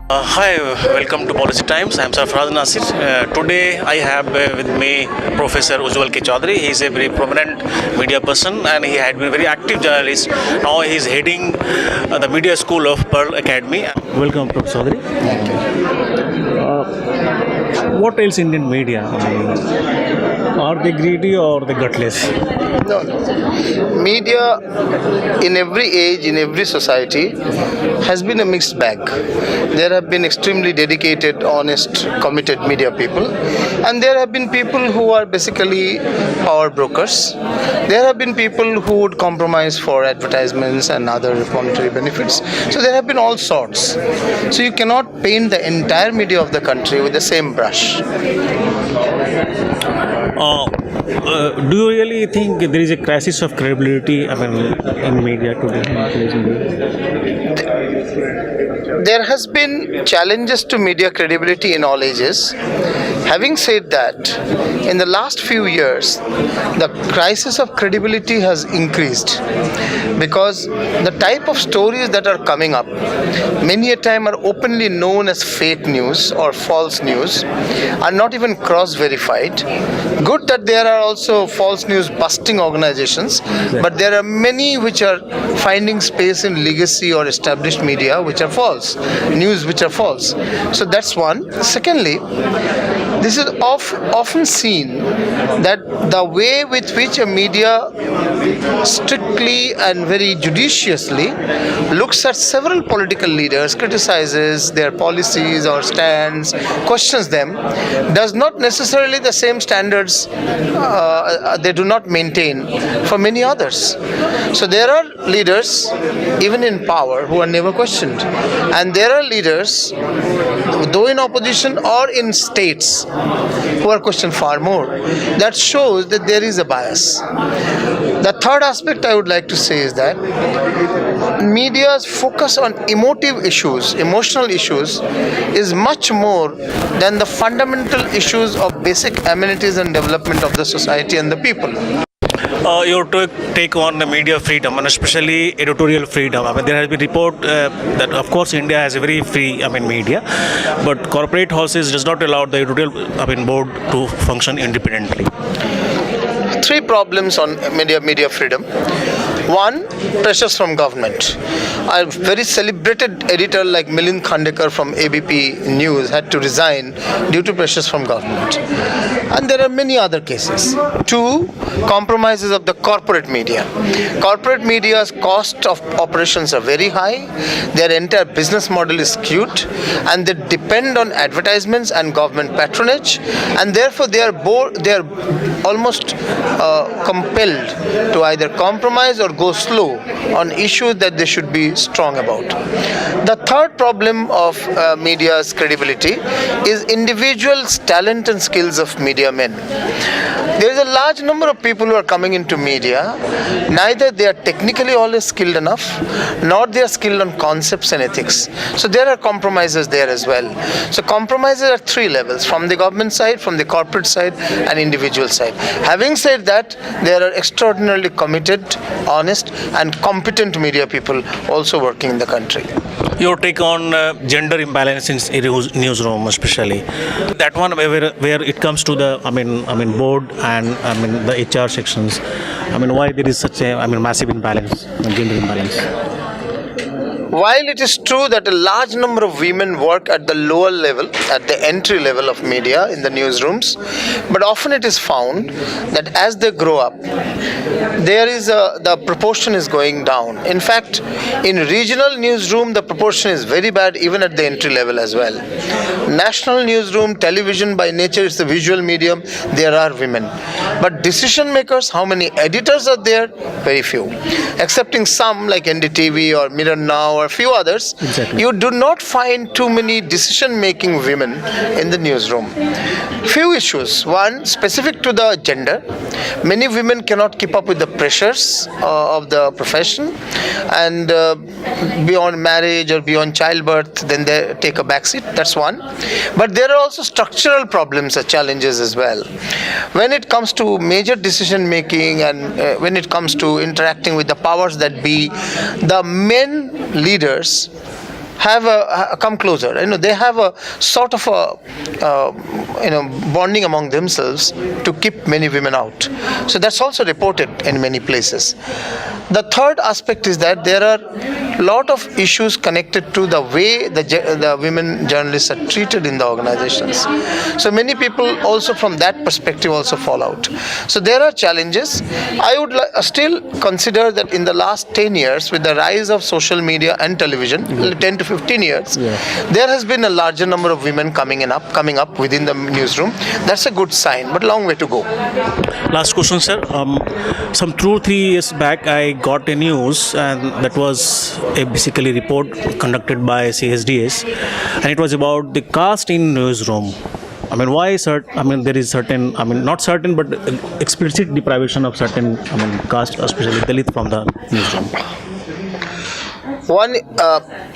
Hi, welcome to Policy Times. I am Sarfaraz Nasir. Today I have with me Professor Ujjawal K Chowdhury. He is a very prominent media person and he had been a very active journalist. Now he is heading the media school of Pearl Academy. Welcome, Professor Chowdhury. Thank you. What else Indian media? Are they greedy or they gutless? No. Media in every age, in every society, has been a mixed bag. There have been extremely dedicated, honest, committed media people, and there have been people who are basically power brokers. There have been people who would compromise for advertisements and other monetary benefits. So there have been all sorts. So you cannot paint the entire media of the country with the same brush. Do you really think there is a crisis of credibility in media today? There has been challenges to media credibility in all ages. Having said that, in the last few years, the crisis of credibility has increased because the type of stories that are coming up many a time are openly known as fake news or false news, are not even cross-verified. Good that there are also false news busting organizations, but there are many which are finding space in legacy or established media which are false, news which are false. So that's one. Secondly, this is often seen that the way with which a media strictly and very judiciously looks at several political leaders, criticizes their policies or stands, questions them, does not necessarily the same standards they do not maintain for many others. So there are leaders, even in power, who are never questioned. And there are leaders, though in opposition or in states, who are questioned far more. That shows that there is a bias. The third aspect I would like to say is that media's focus on emotive issues, emotional issues, is much more than the fundamental issues of basic amenities and development of the society and the people. Your take on the media freedom and especially editorial freedom. There has been report that of course India has a very free media, but corporate houses does not allow the editorial board to function independently. Three problems on media freedom. One, pressures from government. A very celebrated editor like Milind Khandekar from ABP News had to resign due to pressures from government. And there are many other cases. Two, compromises of the corporate media. Corporate media's cost of operations are very high. Their entire business model is skewed, and they depend on advertisements and government patronage, and therefore they are almost compelled to either compromise or go slow on issues that they should be strong about. The third problem of media's credibility is individuals' talent and skills of media men. There is a large number of people who are coming into media. Neither they are technically always skilled enough, nor they are skilled on concepts and ethics. So there are compromises there as well. So compromises are three levels: from the government side, from the corporate side, and individual side. Having said that, there are extraordinarily committed, honest, and competent media people also working in the country. Your take on gender imbalance in newsroom, especially that one where it comes to the board and the HR sections. Why there is such a massive imbalance, gender imbalance? While it is true that a large number of women work at the lower level, at the entry level of media in the newsrooms, but often it is found that as they grow up, the proportion is going down. In fact, in regional newsroom, the proportion is very bad even at the entry level as well. National newsroom, television by nature is the visual medium, there are women. But decision makers, how many editors are there? Very few. Excepting some like NDTV or Mirror Now or a few others, exactly. You do not find too many decision-making women in the newsroom. Few issues. One, specific to the gender. Many women cannot keep up with the pressures of the profession, and beyond marriage or beyond childbirth, then they take a backseat. That's one. But there are also structural problems and challenges as well. When it comes to major decision-making and when it comes to interacting with the powers that be, the men leaders have come closer. They have a sort of a bonding among themselves to keep many women out. So that's also reported in many places. The third aspect is that there are a lot of issues connected to the way the women journalists are treated in the organizations. So many people also from that perspective also fall out. So there are challenges. I would still consider that in the last 10 years, with the rise of social media and television, 10 to 15 years, there has been a larger number of women coming up within the newsroom. That's a good sign, but long way to go. Last question, sir. Some 2 or 3 years back, I got a news, and that was a basically report conducted by CSDS, and it was about the caste in newsroom. Why there is certain, not certain, but explicit deprivation of certain, caste, especially Dalit, from the newsroom. One,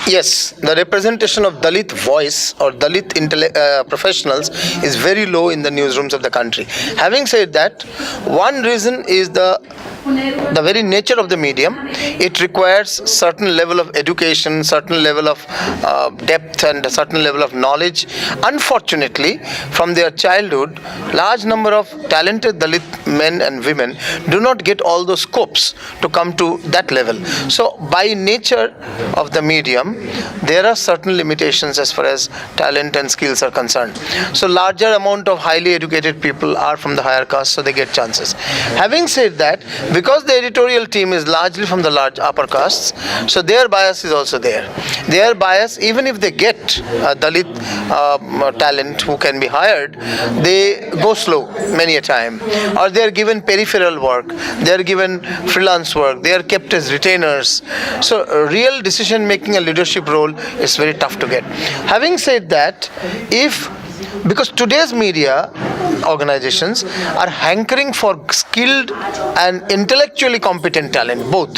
yes, the representation of Dalit voice or Dalit professionals is very low in the newsrooms of the country. Having said that, one reason is the very nature of the medium. It requires certain level of education, certain level of depth, and a certain level of knowledge. Unfortunately, from their childhood, large number of talented Dalit men and women do not get all those scopes to come to that level. So by nature of the medium, there are certain limitations as far as talent and skills are concerned. So larger amount of highly educated people are from the higher caste, so they get chances. Having said that, because the editorial team is largely from the large upper castes, so their bias is also there. Their bias, even if they get Dalit talent who can be hired, they go slow many a time, or they are given peripheral work, they are given freelance work, they are kept as retainers. So real decision making and leadership role is very tough to get. Having said that, because today's media organizations are hankering for skilled and intellectually competent talent, both.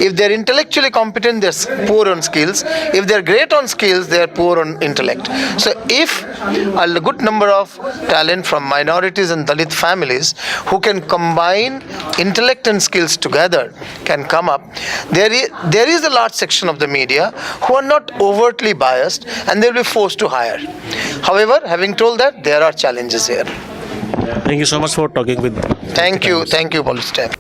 If they're intellectually competent, they're poor on skills. If they're great on skills, they're poor on intellect. So if a good number of talent from minorities and Dalit families who can combine intellect and skills together can come up, there is a large section of the media who are not overtly biased, and they'll be forced to hire. However, having told that, there are challenges here. Thank you so much for talking with me. Thank you, Police Time.